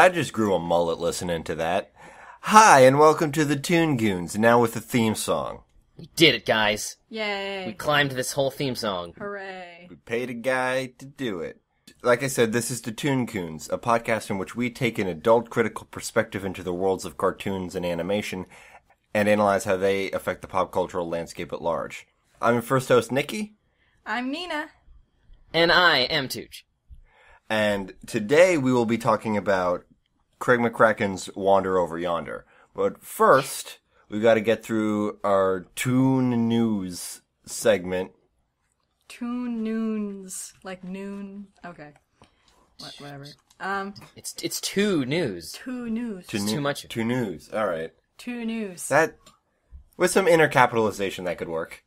I just grew a mullet listening to that. Hi, and welcome to the Toon Goons, now with a theme song. We did it, guys. Yay. We climbed this whole theme song. Hooray. We paid a guy to do it. Like I said, this is the Toon Goons, a podcast in which we take an adult critical perspective into the worlds of cartoons and animation and analyze how they affect the pop cultural landscape at large. I'm your first host, Nicky. I'm Nina. And I am Tooch. And today we will be talking about Craig McCracken's Wander Over Yonder. But first, we've got to get through our Toon News segment. Toon Noons. Like noon. Okay. Whatever. It's two news. Two News. Too much. Toon News. All right. Two News. That, with some intercapitalization, that could work.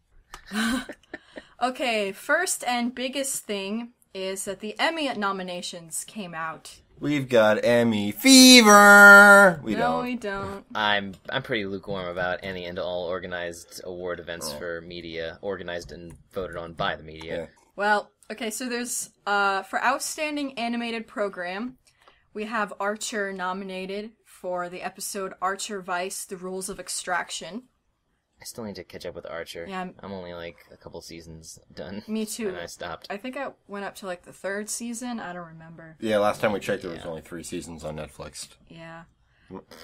Okay, first and biggest thing is that the Emmy nominations came out. We've got Emmy fever. We don't. I'm pretty lukewarm about any and all organized award events for media, organized and voted on by the media. Yeah. Well, okay, so there's, for Outstanding Animated Program, we have Archer nominated for the episode Archer Vice, The Rules of Extraction. I still need to catch up with Archer. Yeah, I'm only like a couple seasons done. Me too. And I stopped. I think I went up to like the third season. I don't remember. Yeah, last time we checked, there was only 3 seasons on Netflix. Yeah.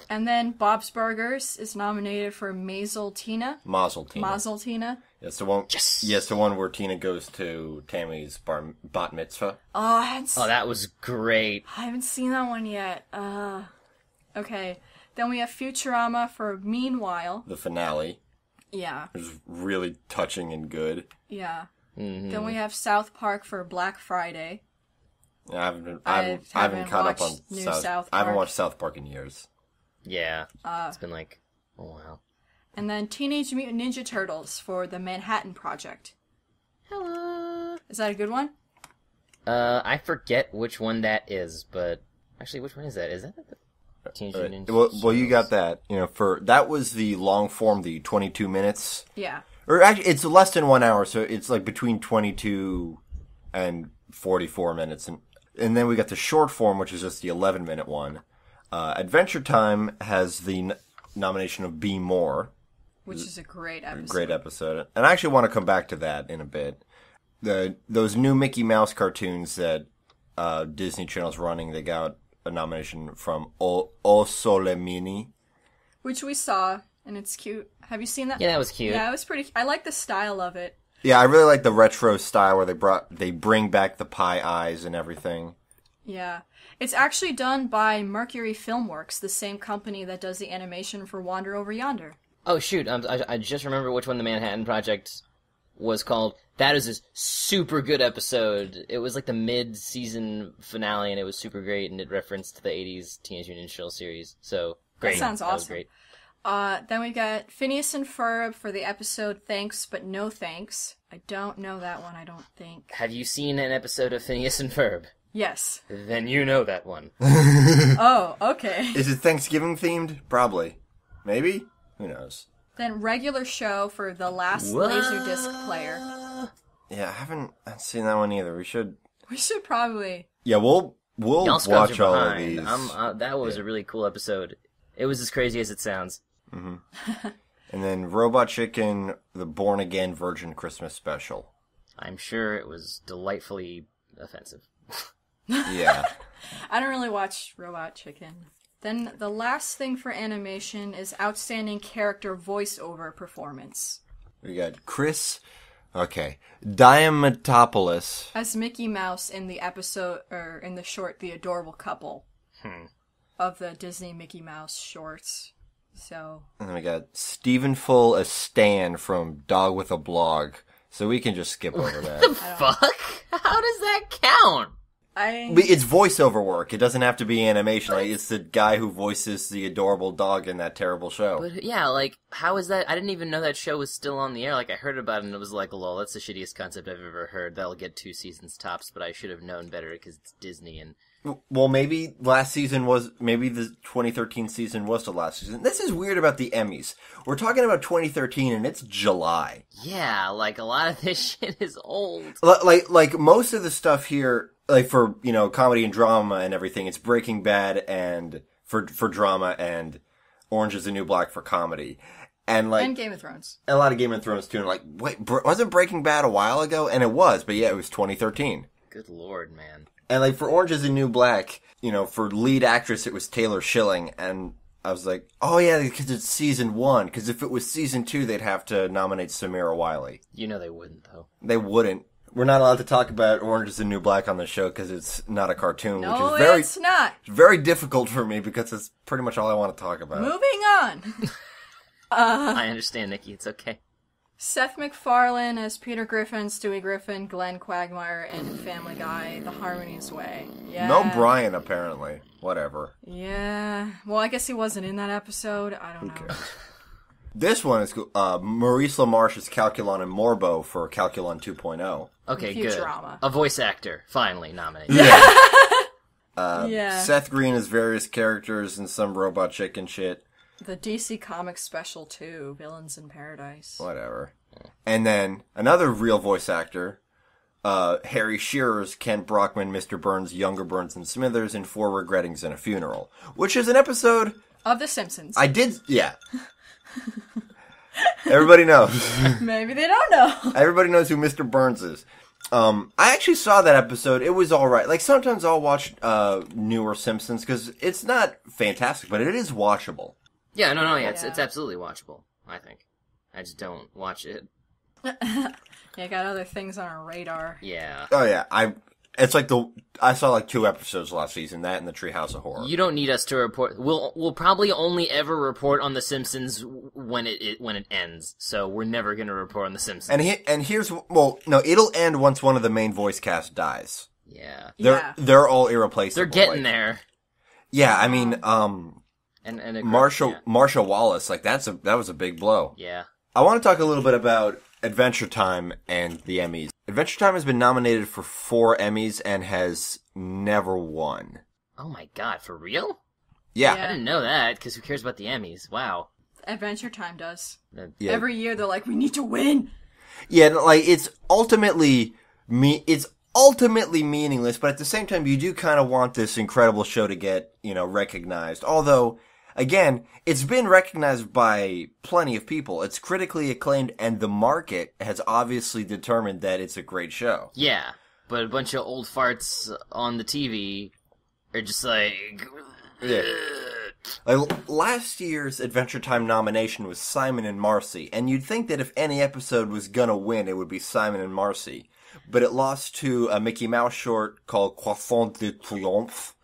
And then Bob's Burgers is nominated for Mazel Tina. Mazel Tina. Mazel Tina. Yes, the one. Yes! Yes, the one where Tina goes to Tammy's bat mitzvah. Oh, that was great. I haven't seen that one yet. Okay. Then we have Futurama for Meanwhile. The finale. Yeah. It was really touching and good. Yeah. Mm-hmm. Then we have South Park for Black Friday. I haven't caught up on new South South I haven't Park. watched South Park in years. Yeah. It's been like a while. And then Teenage Mutant Ninja Turtles for the Manhattan Project. Hello. Is that a good one? I forget which one that is, but actually, which one is that? Is that the Teenage Mutant Ninja Well, you got Turtles? that. That was the long form, the 22 minutes. Yeah. Or actually, it's less than 1 hour, so it's like between 22 and 44 minutes. And then we got the short form, which is just the 11-minute one. Adventure Time has the nomination of Be More. Which is a great episode. Great episode. And I actually want to come back to that in a bit. Those new Mickey Mouse cartoons that Disney Channel's running, they got a nomination from O Sole Mini. Which we saw, and it's cute. Have you seen that? Yeah, that was cute. Yeah, it was pretty... I like the style of it. Yeah, I really like the retro style where they bring back the pie eyes and everything. Yeah. It's actually done by Mercury Filmworks, the same company that does the animation for Wander Over Yonder. Oh, shoot. I just remember which one the Manhattan Project was called. That is a super good episode. It was like the mid-season finale, and it was super great, and it referenced the 80s Teenage Mutant Ninja Turtles series. So, great. That sounds That was awesome. great. Then we got Phineas and Ferb for the episode Thanks But No Thanks. I don't know that one, I don't think. Have you seen an episode of Phineas and Ferb? Yes. Then you know that one. Oh, okay. Is it Thanksgiving themed? Probably. Maybe? Who knows? Then regular show for the last Laserdisc player. Yeah, I haven't seen that one either. We should probably... Yeah, we'll Y'all scrubs watch are all of behind. these. That was a really cool episode. It was as crazy as it sounds. Mm-hmm. And then Robot Chicken, the Born Again Virgin Christmas Special. I'm sure it was delightfully offensive. Yeah. I don't really watch Robot Chicken. Then the last thing for animation is Outstanding Character Voiceover Performance. We got Chris, Diamatopoulos. As Mickey Mouse in the episode, or in the short, The Adorable Couple. Of the Disney Mickey Mouse shorts. So. And then we got Stephen Full as Stan from Dog with a Blog. So we can just skip over that. The fuck? How does that count? But it's voiceover work. It doesn't have to be animation. Like, it's the guy who voices the adorable dog in that terrible show. But yeah, like, how is that? I didn't even know that show was still on the air. Like, I heard about it and it was like, lol, that's the shittiest concept I've ever heard. That'll get 2 seasons tops, but I should have known better because it's Disney and Well, maybe maybe the 2013 season was the last season. This is weird about the Emmys. We're talking about 2013 and it's July. Yeah, like a lot of this shit is old. Like most of the stuff here, like for, comedy and drama and everything, it's Breaking Bad and for drama and Orange is the New Black for comedy. And Game of Thrones. And a lot of Game of Thrones too. And wait, wasn't Breaking Bad a while ago? And it was, but yeah, it was 2013. Good lord, man. And for Orange is the New Black, for lead actress, it was Taylor Schilling. And I was like, oh yeah, because it's season 1. Because if it was season 2, they'd have to nominate Samira Wiley. They wouldn't, though. They wouldn't. We're not allowed to talk about Orange is the New Black on the show because it's not a cartoon. No, which is it's not. Very difficult for me because it's pretty much all I want to talk about. Moving on. I understand, Nicky. It's okay. Seth MacFarlane as Peter Griffin, Stewie Griffin, Glenn Quagmire, and Family Guy, The Harmony's Way. Yeah. No Brian, apparently. Whatever. Yeah. Well, I guess he wasn't in that episode. I don't know. This one is cool. Maurice LaMarche is Calculon and Morbo for Calculon 2.0. Okay, Futurama. Good. A voice actor, finally nominated. Yeah. Seth Green is various characters and some robot chick and shit. The DC Comics Special 2, Villains in Paradise. Whatever. And then another real voice actor, Harry Shearer's Kent Brockman, Mr. Burns, Younger Burns and Smithers in 4 Regrettings and a Funeral, which is an episode of The Simpsons. Yeah. Everybody knows. Maybe they don't know. Everybody knows who Mr. Burns is. I actually saw that episode. It was alright. Sometimes I'll watch newer Simpsons because it's not fantastic, but it is watchable. Yeah, yeah, it's absolutely watchable, I think. I just don't watch it. Yeah, got other things on our radar. Yeah. Oh yeah, I saw 2 episodes last season, that and the Treehouse of Horror. You don't need us to report. We'll probably only ever report on The Simpsons when it ends. So we're never going to report on The Simpsons. It'll end once one of the main voice cast dies. Yeah. They're all irreplaceable. They're getting there. Yeah, I mean, and Marsha Wallace, that was a big blow. Yeah. I want to talk a little bit about Adventure Time and the Emmys. Adventure Time has been nominated for 4 Emmys and has never won. Oh my god, for real? Yeah. I didn't know that, because who cares about the Emmys? Wow. Adventure Time does. Yeah. Every year they're like, we need to win. Yeah, it's ultimately meaningless, but at the same time you do kind of want this incredible show to get, recognized. Although, again, it's been recognized by plenty of people. It's critically acclaimed, and the market has obviously determined that it's a great show. Yeah, but a bunch of old farts on the TV are just like... Yeah. Last year's Adventure Time nomination was Simon and Marcy, and you'd think that if any episode was gonna win, it would be Simon and Marcy. But it lost to a Mickey Mouse short called Croissant de Triomphe,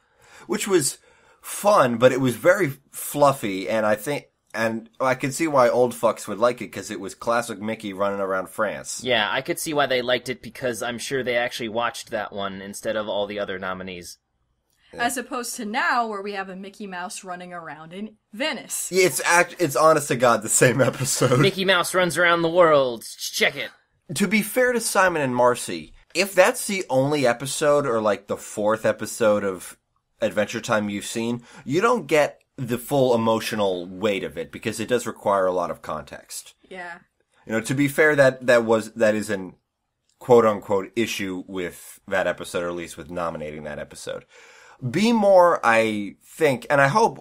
which was fun, but it was very fluffy, and I could see why old fucks would like it, because it was classic Mickey running around France. Yeah, I could see why they liked it, because I'm sure they actually watched that one instead of all the other nominees. Yeah. As opposed to now, where we have a Mickey Mouse running around in Venice. Yeah, it's honest to God the same episode. Mickey Mouse runs around the world. Check it. To be fair to Simon and Marcy, if that's the only episode, or the 4th episode of Adventure Time you've seen, you don't get the full emotional weight of it, because it does require a lot of context. Yeah. To be fair, that is an quote-unquote issue with that episode, or at least with nominating that episode. Be More, I think, and I hope,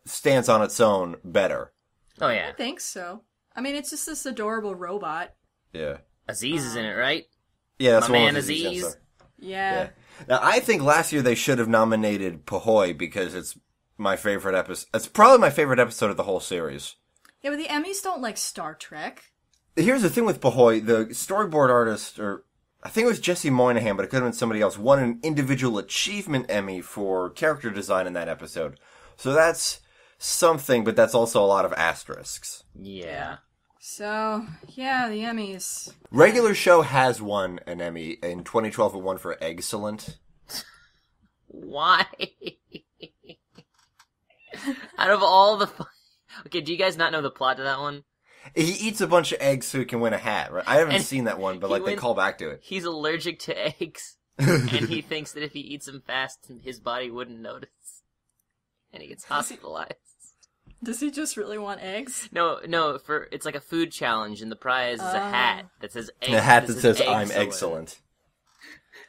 stands on its own better. Oh, yeah. I think so. I mean, it's just this adorable robot. Yeah. Aziz is in it, right? Yeah, that's My one man of Aziz. Aziz. Yeah. Now, I think last year they should have nominated Pahoy, because it's my favorite episode. It's probably my favorite episode of the whole series. Yeah, but the Emmys don't like Star Trek. Here's the thing with Pahoy. The storyboard artist, or I think it was Jesse Moynihan, but it could have been somebody else, won an individual achievement Emmy for character design in that episode. So that's something, but that's also a lot of asterisks. Yeah. So, yeah, the Emmys. Regular show has won an Emmy. In 2012, it won for Excellent. Why? Out of all the... Okay, do you guys not know the plot to that one? He eats a bunch of eggs so he can win a hat, right? I haven't seen that one, but they call back to it. He's allergic to eggs. and he thinks that if he eats them fast, his body wouldn't notice. And he gets hospitalized. Does he just really want eggs? No, it's like a food challenge, and the prize is a hat that says eggs. A hat that says, I'm excellent.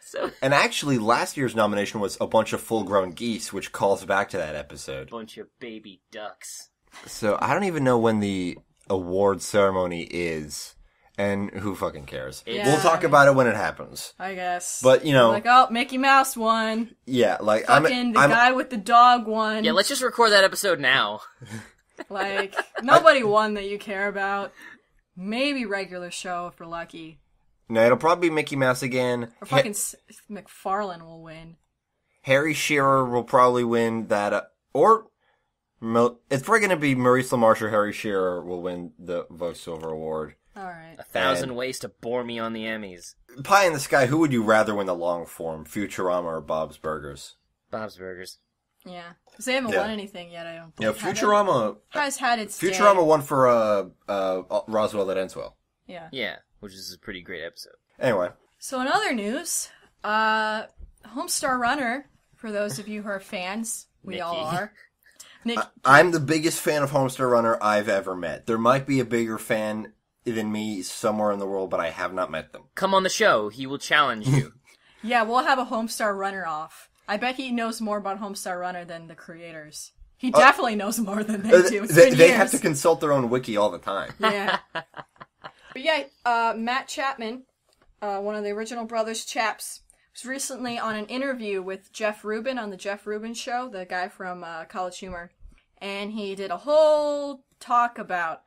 So, and actually, last year's nomination was a bunch of full-grown geese, which calls back to that episode. Bunch of baby ducks. So, I don't even know when the award ceremony is, and who fucking cares? We'll talk about it when it happens. I guess. But, like, oh, Mickey Mouse won. Yeah, like, fucking the guy with the dog won. Yeah, let's just record that episode now. Like, nobody won that you care about. Maybe regular show if we're lucky. No, it'll probably be Mickey Mouse again. Or fucking McFarlane will win. Harry Shearer will probably win that, or it's probably going to be Maurice LaMarche or Harry Shearer will win the voiceover award. Alright. 1,000 ways to bore me on the Emmys. Pie in the sky, who would you rather win the long form, Futurama or Bob's Burgers? Bob's Burgers. Yeah. Because they haven't won anything yet, I don't think. Yeah, Futurama has had its Futurama day. won for Roswell that Ends Well. Yeah. Yeah, which is a pretty great episode. Anyway. So in other news, Homestar Runner, for those of you who are fans, we Nicky. all are. Nick, I'm the biggest fan of Homestar Runner I've ever met. There might be a bigger fan than me somewhere in the world, but I have not met them. Come on the show. He will challenge you. yeah, we'll have a Homestar Runner off. I bet he knows more about Homestar Runner than the creators. He definitely knows more than they do. It's been they years. have to consult their own wiki all the time. Yeah. But yeah, Matt Chapman, one of the original Brothers chaps, was recently on an interview with Jeff Rubin on the Jeff Rubin Show, the guy from College Humor. And he did a whole talk about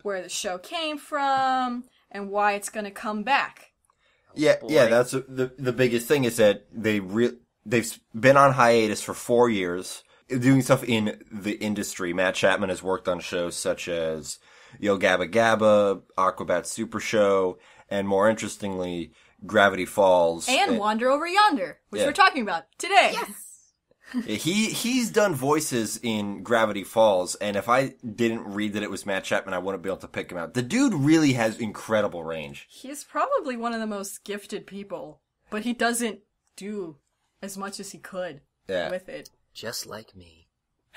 where the show came from and why it's going to come back. Yeah, that's the biggest thing is that they've been on hiatus for 4 years, doing stuff in the industry. Matt Chapman has worked on shows such as Yo Gabba Gabba, Aquabat Super Show, and more interestingly, Gravity Falls. And Wander Over Yonder, which we're talking about today. Yes! He's done voices in Gravity Falls, and if I didn't read that it was Matt Chapman, I wouldn't be able to pick him out. The dude really has incredible range. He's probably one of the most gifted people, but he doesn't do as much as he could with it. Just like me.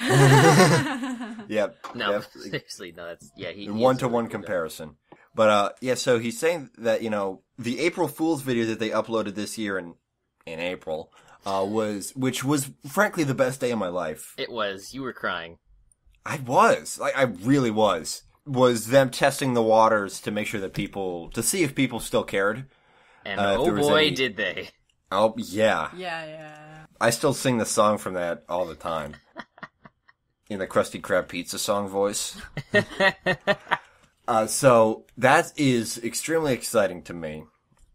Yeah. No, seriously, no, that's, he one-to-one comparison. But, so he's saying that, the April Fool's video that they uploaded this year in April, which was frankly the best day of my life. It was. You were crying. I was. I really was. Was them testing the waters to make sure that to see if people still cared. And oh boy, did they. Oh, yeah. Yeah. I still sing the song from that all the time. In the Krusty Krab Pizza song voice. So that is extremely exciting to me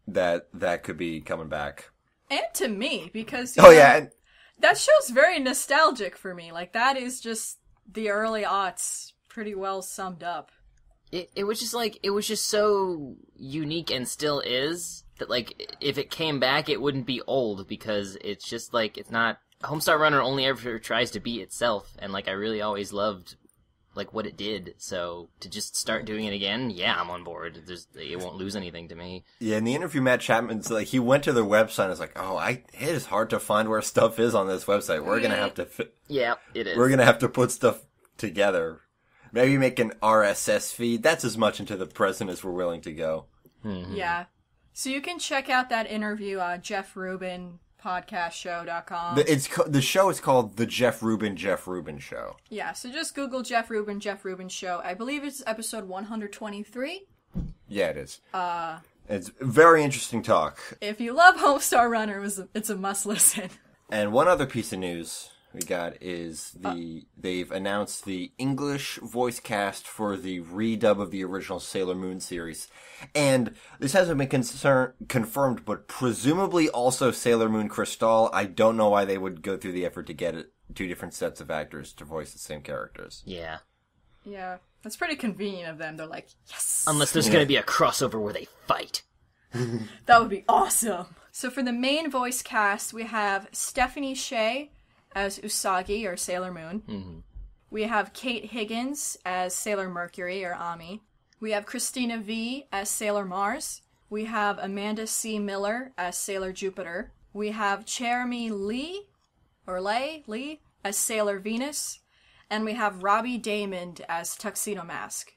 that could be coming back. And to me, because and that show's very nostalgic for me. Like, that is just the early aughts pretty well summed up. It was just so unique and still is that, like, if it came back, it wouldn't be old because it's just, like, it's not... Homestar Runner only ever tries to be itself, and, like, I really always loved, like, what it did. So to just start doing it again, I'm on board. It won't lose anything to me. Yeah, in the interview, Matt Chapman's like, he went to their website and was like, it is hard to find where stuff is on this website. We're gonna have to... Yeah, it is. We're gonna have to put stuff together. Maybe make an RSS feed. That's as much into the present as we're willing to go. Mm-hmm. Yeah. So you can check out that interview on Jeff Rubin podcastshow.com. The show is called The Jeff Rubin Show. Yeah, so just Google Jeff Rubin Show. I believe it's episode 123. Yeah, it is. It's very interesting talk. If you love Homestar Runner, it's a must listen. And one other piece of news we got is they've announced the English voice cast for the redub of the original Sailor Moon series. And this hasn't been confirmed, but presumably also Sailor Moon Crystal. I don't know why they would go through the effort to get two different sets of actors to voice the same characters. Yeah. Yeah, that's pretty convenient of them. They're like, yes! Unless there's going to be a crossover where they fight. That would be awesome! So for the main voice cast, we have Stephanie Shea as Usagi, or Sailor Moon. Mm-hmm. We have Kate Higgins as Sailor Mercury, or Ami. We have Christina V as Sailor Mars. We have Amanda C. Miller as Sailor Jupiter. We have Jeremy Lee as Sailor Venus. And we have Robbie Damon as Tuxedo Mask.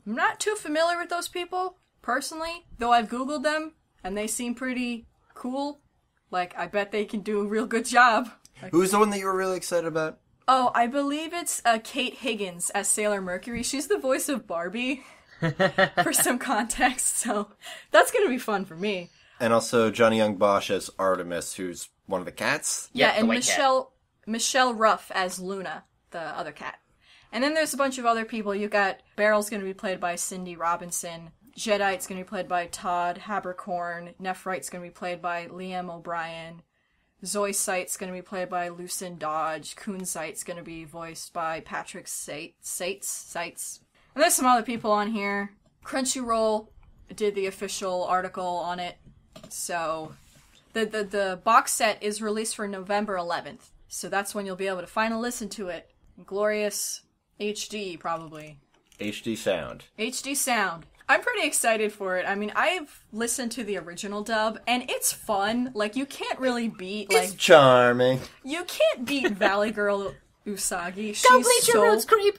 I'm not too familiar with those people, personally, though I've Googled them, and they seem pretty cool. Like, I bet they can do a real good job. Who's the one that you were really excited about? Oh, I believe it's Kate Higgins as Sailor Mercury. She's the voice of Barbie, for some context, so that's gonna be fun for me. And also Johnny Young Bosch as Artemis, who's one of the cats. Yeah, and cat. Michelle Ruff as Luna, the other cat. And then there's a bunch of other people. You got Beryl's going to be played by Cindy Robinson. Jedi's going to be played by Todd Haberkorn. Nephrite's going to be played by Liam O'Brien. Zoe Sight's going to be played by Lucen Dodge. Coonsight's going to be voiced by Patrick Seitz. And there's some other people on here. Crunchyroll did the official article on it. So the box set is released for November 11th. So that's when you'll be able to finally listen to it. Glorious HD, probably. HD sound. HD sound. I'm pretty excited for it. I mean, I've listened to the original dub, and it's fun. Like, you can't really beat, like... It's charming. You can't beat Valley Girl Usagi. Don't bleach your roots, creep!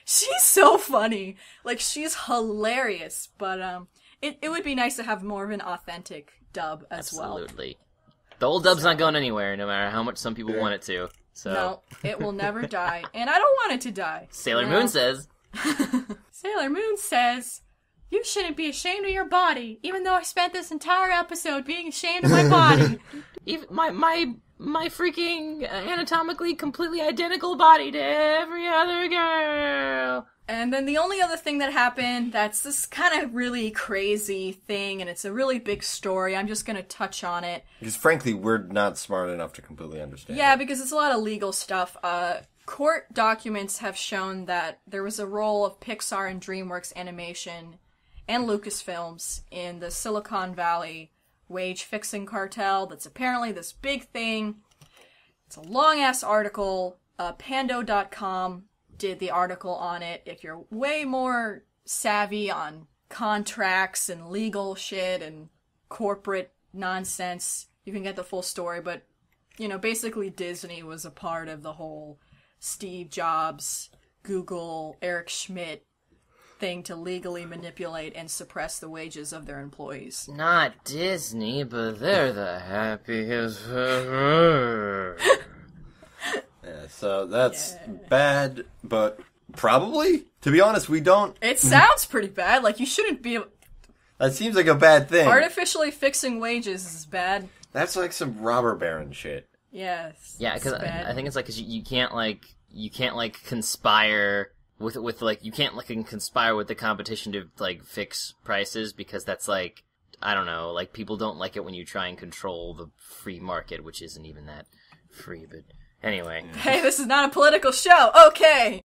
She's so funny. Like, she's hilarious. But, it would be nice to have more of an authentic dub as well. Absolutely. The old dub's not going anywhere, no matter how much some people want it to. So. No, it will never die. And I don't want it to die. Sailor Moon says... Sailor Moon says... You shouldn't be ashamed of your body, even though I spent this entire episode being ashamed of my body. Even my freaking anatomically completely identical body to every other girl. And then the only other thing that happened that's this kind of really crazy thing, and it's a really big story. I'm just going to touch on it. Because frankly, we're not smart enough to completely understand Yeah, it. because it's a lot of legal stuff. Court documents have shown that there was a role of Pixar and DreamWorks Animation and Lucasfilms in the Silicon Valley wage-fixing cartel. That's apparently this big thing. It's a long-ass article. Pando.com did the article on it. If you're way more savvy on contracts and legal shit and corporate nonsense, you can get the full story. But, you know, basically Disney was a part of the whole Steve Jobs, Google, Eric Schmidt thing to legally manipulate and suppress the wages of their employees. Not Disney, but they're the happiest. Yeah, so that's bad, but probably, to be honest, we don't... It sounds pretty bad. Like, you shouldn't be... That seems like a bad thing. Artificially fixing wages is bad. That's like some robber baron shit. Yes. Yeah, because I think it's like, cause you can't conspire with like, you can't conspire with the competition to like fix prices, because that's like, I don't know, like people don't like it when you try and control the free market, which isn't even that free, but anyway. Hey, this is not a political show. Okay.